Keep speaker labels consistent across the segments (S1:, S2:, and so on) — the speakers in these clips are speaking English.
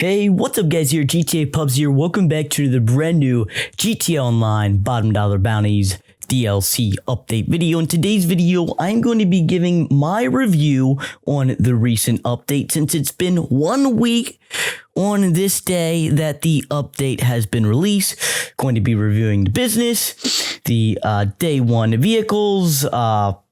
S1: Hey, what's up guys, here GTA Pubs here. Welcome back to the brand new GTA Online Bottom Dollar Bounties DLC update video. In today's video, I'm going to be giving my review on the recent update since it's been 1 week on this day that the update has been released. Going to be reviewing the business, the day one vehicles,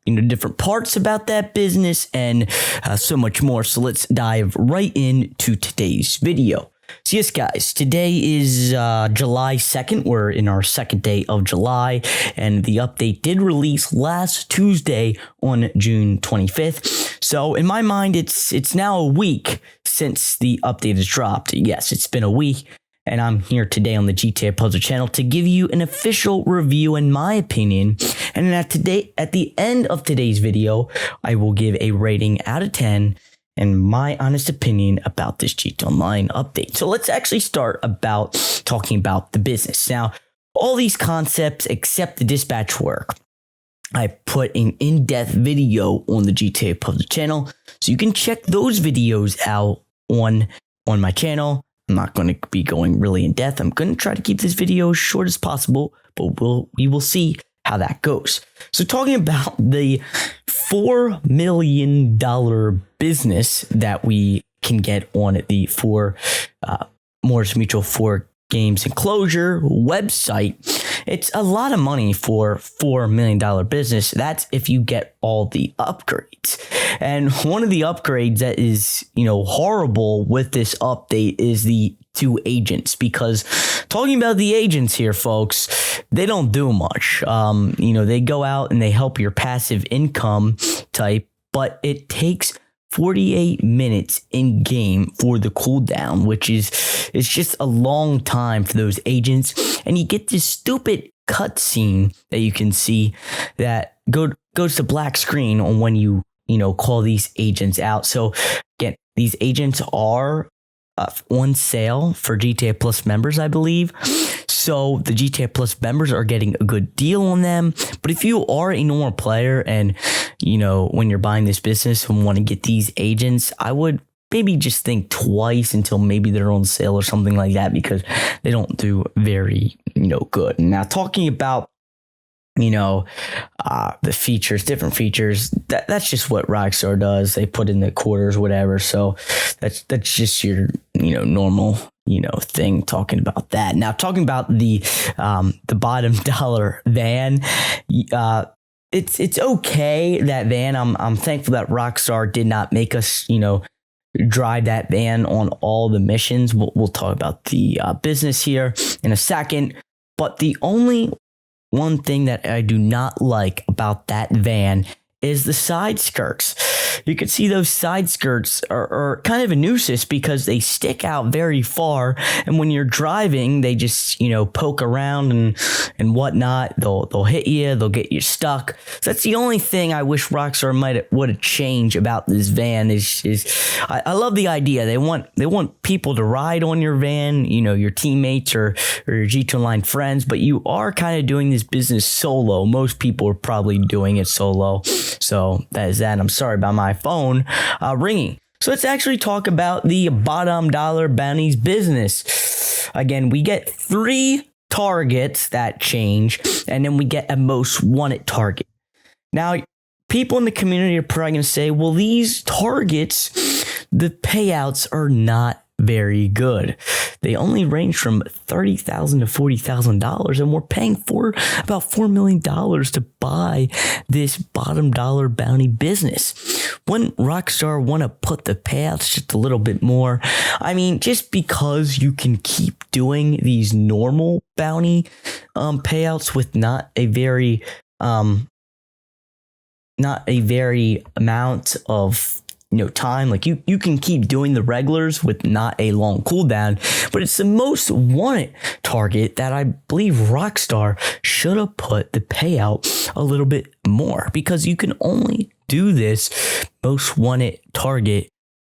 S1: different parts about that business, and so much more. So let's dive right into today's video. So yes, guys, today is July 2nd. We're in our second day of July, and the update did release last Tuesday on June 25th. So in my mind, it's now a week since the update has dropped. Yes, it's been a week. And I'm here today on the GTA Puzzle channel to give you an official review in my opinion. And at the end of today's video, I will give a rating out of 10 and my honest opinion about this GTA Online update. So let's actually start talking about the business. Now, all these concepts except the dispatch work, I put an in-depth video on the GTA Puzzle channel. So you can check those videos out on my channel. I'm not going to be going really in depth. I'm going to try to keep this video as short as possible, but we will see how that goes. So talking about the $4 million business that we can get on the Morris Mutual 4 Games Enclosure website, it's a lot of money for $4 million business. That's if you get all the upgrades. And one of the upgrades that is, horrible with this update is the 2 agents, because talking about the agents here, folks, they don't do much. They go out and they help your passive income type, but it takes 48 minutes in game for the cooldown, which it's just a long time for those agents. And you get this stupid cutscene that you can see that goes to black screen on when you call these agents out. So again, these agents are on sale for GTA Plus members, I believe. So the GTA Plus members are getting a good deal on them. But if you are a normal player and, when you're buying this business and want to get these agents, I would maybe just think twice until maybe they're on sale or something like that, because they don't do very, good. Now, talking about the features, different features, that's just what Rockstar does. They put in the quarters, whatever. So that's just your, normal, thing talking about that. Now, talking about the bottom dollar van, it's okay, that van. I'm thankful that Rockstar did not make us, drive that van on all the missions. We'll talk about the business here in a second. But the only one thing that I do not like about that van is the side skirts. You can see those side skirts are kind of a nuisance because they stick out very far, and when you're driving, they just poke around and whatnot. They'll hit you, they'll get you stuck. So that's the only thing I wish Rockstar would have changed about this van. I love the idea. They want people to ride on your van, your teammates or your GTA Online friends, but you are kind of doing this business solo. Most people are probably doing it solo. So that is that. I'm sorry about my phone ringing. So let's actually talk about the bottom dollar bounties business. Again, we get 3 targets that change, and then we get a most wanted target. Now, people in the community are probably going to say, well, these targets, the payouts are not very good. They only range from $30,000 to $40,000, and we're paying for about $4 million to buy this bottom dollar bounty business. Wouldn't Rockstar want to put the payouts just a little bit more? I mean, just because you can keep doing these normal bounty payouts with not a very amount of time, like you can keep doing the regulars with not a long cooldown, but it's the most wanted target that I believe Rockstar should have put the payout a little bit more, because you can only do this most wanted target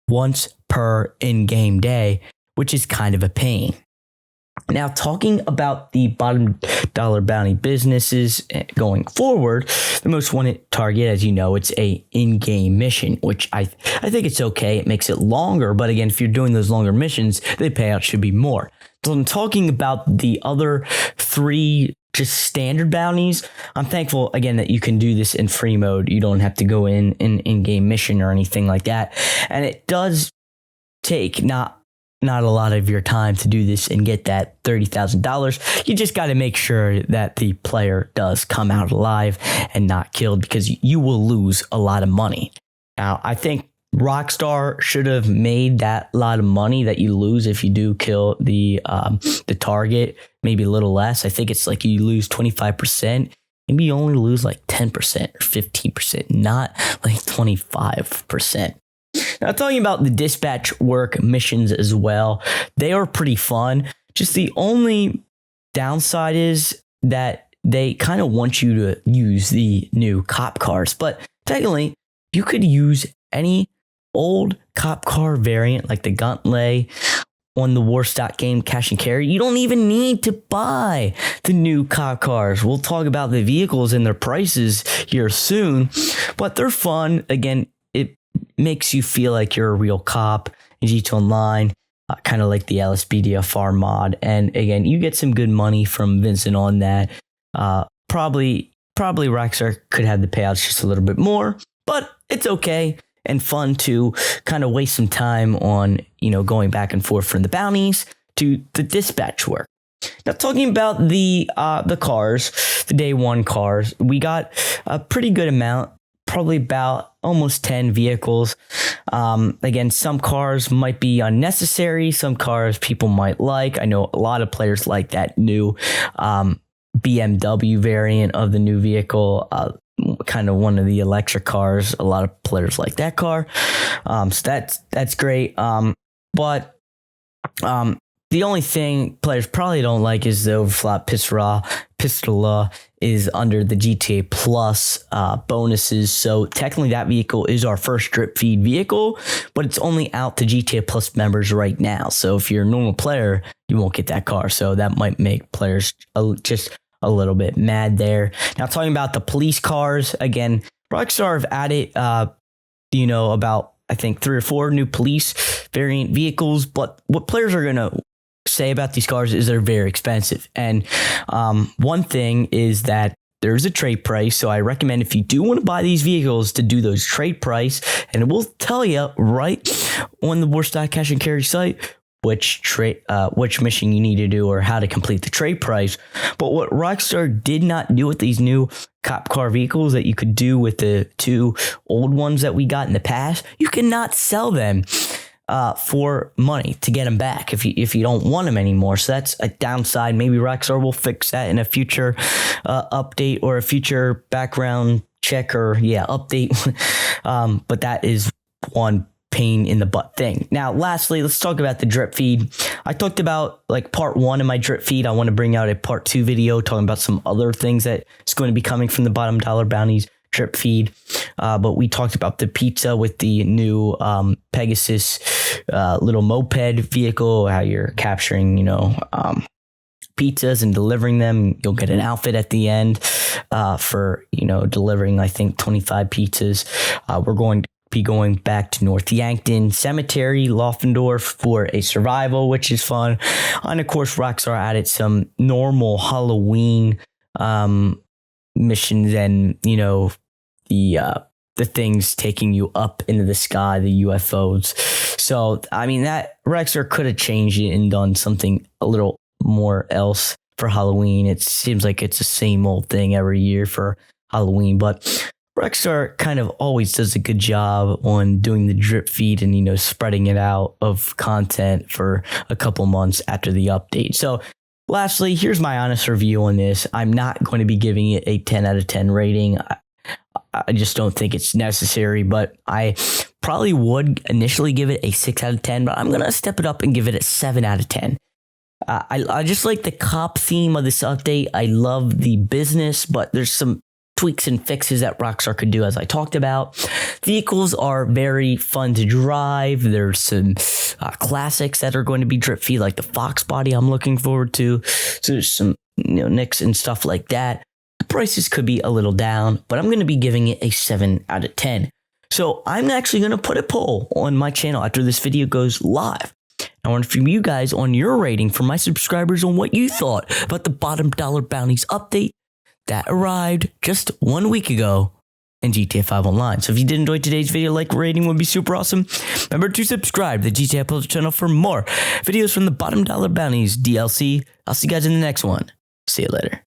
S1: once per in-game day, which is kind of a pain. Now, talking about the bottom dollar bounty businesses going forward, the most wanted target, as you know, it's a in-game mission, which I think it's okay. It makes it longer, but again, if you're doing those longer missions, the payout should be more. So I'm talking about the other 3 just standard bounties. I'm thankful again that you can do this in free mode. You don't have to go in-game mission or anything like that, and it does take not a lot of your time to do this and get that $30,000. You just got to make sure that the player does come out alive and not killed, because you will lose a lot of money. Now, I think Rockstar should have made that lot of money that you lose if you do kill the target, maybe a little less. I think it's like you lose 25%. Maybe you only lose like 10% or 15%, not like 25%. Now, talking about the dispatch work missions as well, they are pretty fun. Just the only downside is that they kind of want you to use the new cop cars. But technically, you could use any old cop car variant like the Guntley on the Warstock game Cash and Carry. You don't even need to buy the new cop cars. We'll talk about the vehicles and their prices here soon, but they're fun. Again, it makes you feel like you're a real cop in GT Online, kind of like the LSBDFR mod. And again, you get some good money from Vincent on that. Probably Rockstar could have the payouts just a little bit more, but it's okay and fun to kind of waste some time on, going back and forth from the bounties to the dispatch work. Now, talking about the cars, the day one cars, we got a pretty good amount, probably about almost 10 vehicles. Again, some cars might be unnecessary. Some cars people might like. I know a lot of players like that new BMW variant of the new vehicle, kind of one of the electric cars. A lot of players like that car. So that's great. But the only thing players probably don't like is the overflot Pistola is under the GTA Plus bonuses. So technically that vehicle is our first drip feed vehicle, but it's only out to GTA Plus members right now. So if you're a normal player, you won't get that car. So that might make players just a little bit mad there. Now, talking about the police cars, again, Rockstar have added, about, I think, 3 or 4 new police variant vehicles. But what players are going to say about these cars is they're very expensive. And one thing is that there's a trade price. So I recommend, if you do want to buy these vehicles, to do those trade price. And it will tell you right on the Warstock Cash and Carry site which mission you need to do or how to complete the trade price. But what Rockstar did not do with these new cop car vehicles that you could do with the 2 old ones that we got in the past, you cannot sell them for money to get them back if you don't want them anymore. So that's a downside. Maybe Rockstar will fix that in a future update or a future background check or update. But that is one pain in the butt thing. Now, lastly, let's talk about the drip feed. I talked about like part 1 of my drip feed. I want to bring out a part 2 video talking about some other things that is going to be coming from the bottom dollar bounties drip feed. But we talked about the pizza with the new Pegasus little moped vehicle, how you're capturing, pizzas and delivering them. You'll get an outfit at the end for, delivering, I think, 25 pizzas. We're going to be going back to North Yankton Cemetery, Laufendorf, for a survival, which is fun. And of course, Rockstar added some normal Halloween missions and, the things taking you up into the sky, the UFOs. So, I mean, that Rockstar could have changed it and done something a little more else for Halloween. It seems like it's the same old thing every year for Halloween, but Rockstar kind of always does a good job on doing the drip feed and, spreading it out of content for a couple months after the update. So lastly, here's my honest review on this. I'm not going to be giving it a 10 out of 10 rating. I just don't think it's necessary, but I probably would initially give it a 6 out of 10, but I'm going to step it up and give it a 7 out of 10. I just like the cop theme of this update. I love the business, but there's some tweaks and fixes that Rockstar could do, as I talked about. Vehicles are very fun to drive. There's some classics that are going to be drip feed, like the Fox body I'm looking forward to. So there's some nicks and stuff like that. The prices could be a little down, but I'm going to be giving it a 7 out of 10. So I'm actually going to put a poll on my channel after this video goes live. I want from you guys on your rating for my subscribers on what you thought about the bottom dollar bounties update that arrived just 1 week ago in GTA 5 Online. So if you did enjoy today's video, like rating would be super awesome. Remember to subscribe to the GTA Puzzle channel for more videos from the bottom dollar bounties DLC. I'll see you guys in the next one. See you later.